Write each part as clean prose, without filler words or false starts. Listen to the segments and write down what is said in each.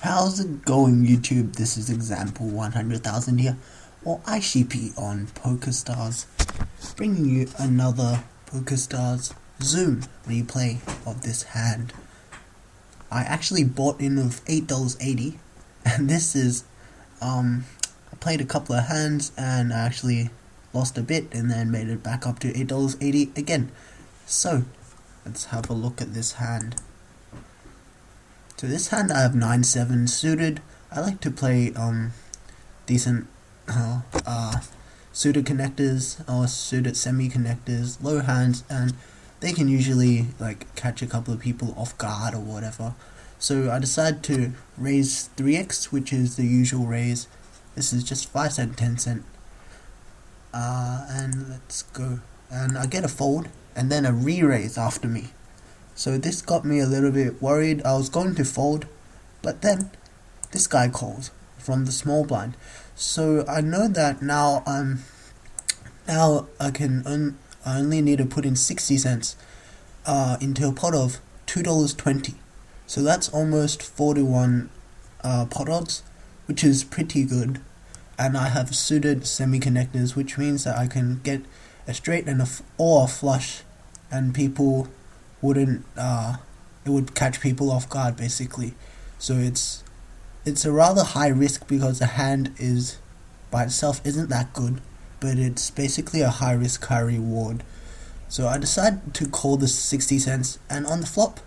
How's it going, YouTube? This is example 100,000 here, or iSheepy on Pokerstars, bringing you another Pokerstars Zoom replay of this hand. I actually bought in with $8.80, and this is, I played a couple of hands, and I actually lost a bit, and then made it back up to $8.80 again. So, let's have a look at this hand. So this hand I have 9-7 suited. I like to play decent suited connectors or suited semi-connectors, low hands, and they can usually like catch a couple of people off guard or whatever. So I decided to raise 3x, which is the usual raise. This is just 5 cent, 10 cent. And let's go. And I get a fold and then a re-raise after me. So this got me a little bit worried. I was going to fold, but then this guy calls from the small blind. So I know that now I only need to put in 60 cents into a pot of $2.20. So that's almost 4-to-1 pot odds, which is pretty good. And I have suited semi-connectors, which means that I can get a straight and or a flush, and people wouldn't it would catch people off guard basically. So it's a rather high risk because the hand is by itself isn't that good, but it's basically a high risk high reward. So I decided to call this 60 cents, and on the flop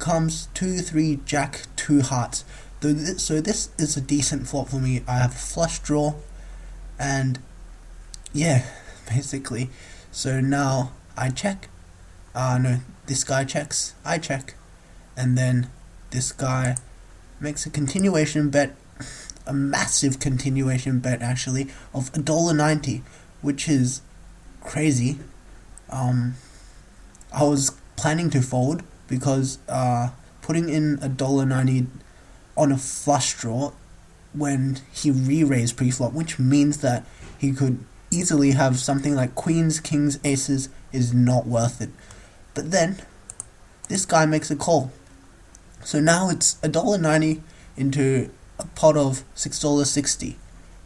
comes 2-3 jack 2 hearts. So this is a decent flop for me. I have a flush draw, and yeah, basically. So now I check. No, this guy checks, I check, and then this guy makes a continuation bet, a massive continuation bet actually, of $1.90, which is crazy. I was planning to fold because putting in $1.90 on a flush draw when he re-raised pre-flop, which means that he could easily have something like queens, kings, aces, is not worth it. But then this guy makes a call. So now it's $1.90 into a pot of $6.60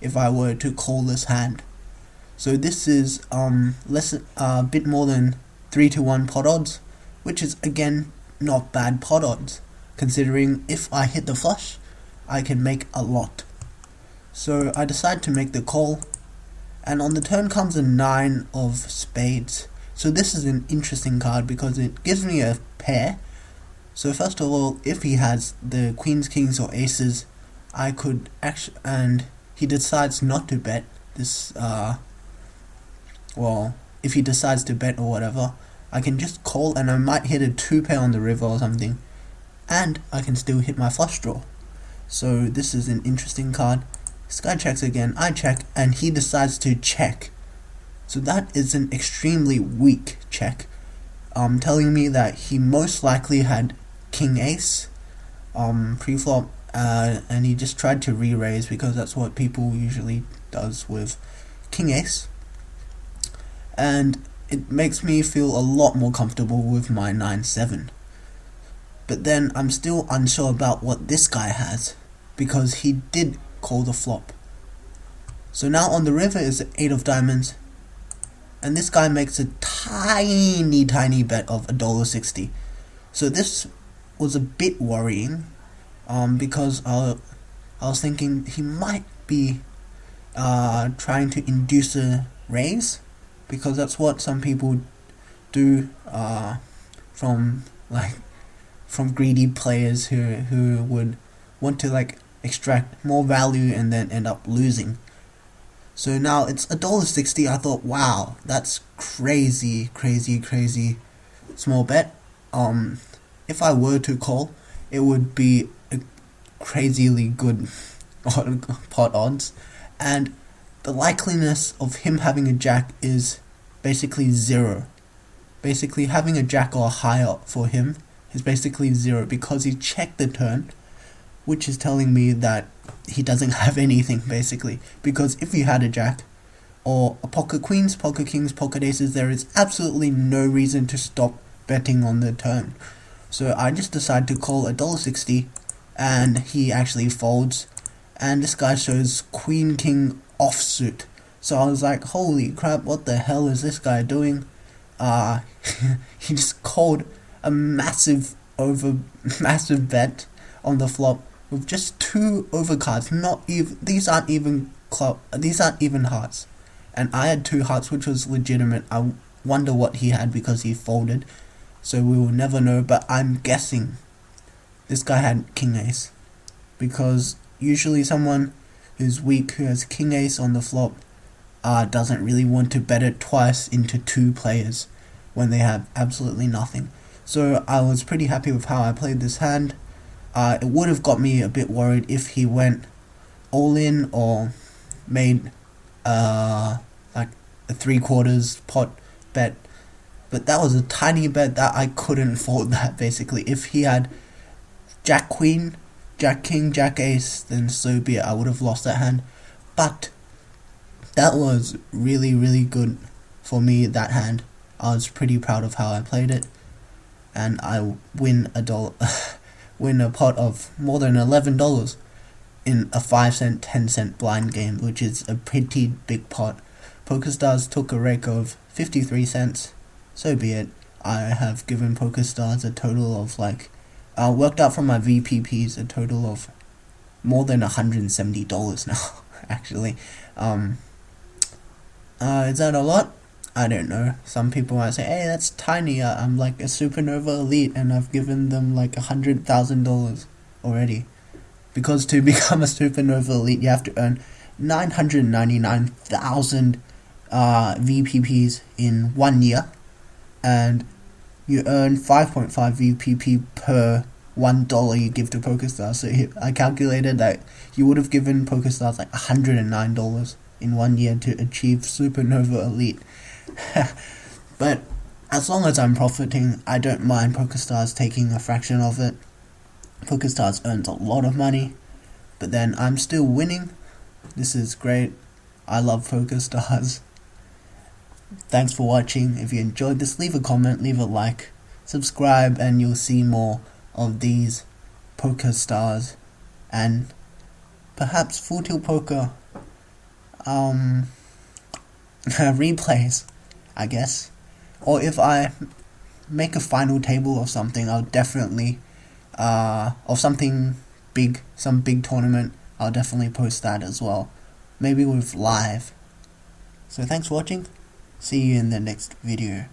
if I were to call this hand. So this is a bit more than 3-to-1 pot odds, which is again not bad pot odds, considering if I hit the flush I can make a lot. So I decide to make the call, and on the turn comes a 9 of spades. So this is an interesting card because it gives me a pair. So first of all, if he has the queens, kings, or aces, I could actually, and he decides not to bet this, well, if he decides to bet or whatever, I can just call and I might hit a 2-pair on the river or something, and I can still hit my flush draw. So this is an interesting card. This guy checks again, I check, and he decides to check. So that is an extremely weak check, telling me that he most likely had king ace pre-flop, and he just tried to re-raise because that's what people usually does with king ace, and it makes me feel a lot more comfortable with my 9-7. But then I'm still unsure about what this guy has, because he did call the flop. So now on the river is the 8 of diamonds, and this guy makes a tiny bet of $1.60. So this was a bit worrying, because I was thinking he might be trying to induce a raise, because that's what some people do from greedy players who would want to like extract more value and then end up losing. So now it's $1.60. I thought, wow, that's crazy small bet. If I were to call, it would be a crazily good pot odds, and the likeliness of him having a jack is basically 0. Basically having a jack or higher for him is basically 0 because he checked the turn, which is telling me that he doesn't have anything basically, because if he had a jack or a pocket queens, pocket kings, pocket aces, there is absolutely no reason to stop betting on the turn. So I just decided to call $1.60 and he actually folds, and this guy shows queen king offsuit. So I was like, holy crap, what the hell is this guy doing? He just called a massive bet on the flop with just 2 overcards. Not even these aren't even hearts, and I had 2 hearts, which was legitimate. I wonder what he had because he folded, so we will never know. But I'm guessing this guy had king ace, because usually someone who's weak, who has king ace on the flop, doesn't really want to bet it twice into 2 players when they have absolutely nothing. So I was pretty happy with how I played this hand. It would have got me a bit worried if he went all in or made like a 3/4 pot bet, but that was a tiny bet that I couldn't fold that basically. If he had jack queen, jack king, jack ace, then so be it, I would have lost that hand. But that was really good for me, that hand. I was pretty proud of how I played it, and I win a pot of more than $11 in a 5-cent, 10-cent blind game, which is a pretty big pot. Pokerstars took a rake of 53 cents, so be it. I have given Pokerstars a total of worked out from my VPPs, a total of more than $170 now, actually. Is that a lot? I don't know. Some people might say, hey, that's tiny. I'm like a supernova elite and I've given them like $100,000 already. Because to become a supernova elite, you have to earn 999,000 VPPs in 1 year. And you earn 5.5 VPP per $1 you give to Pokerstars. So I calculated that you would have given Pokerstars like $109 in 1 year to achieve supernova elite. But as long as I'm profiting, I don't mind Pokerstars taking a fraction of it. Pokerstars earns a lot of money, but then I'm still winning. This is great. I love Pokerstars. Thanks for watching. If you enjoyed this, leave a comment, leave a like, subscribe, and you'll see more of these Pokerstars and perhaps Full Tilt Poker replays, I guess. Or if I make a final table or something, I'll definitely of something big, some big tournament, I'll definitely post that as well, maybe with live. So thanks for watching, see you in the next video.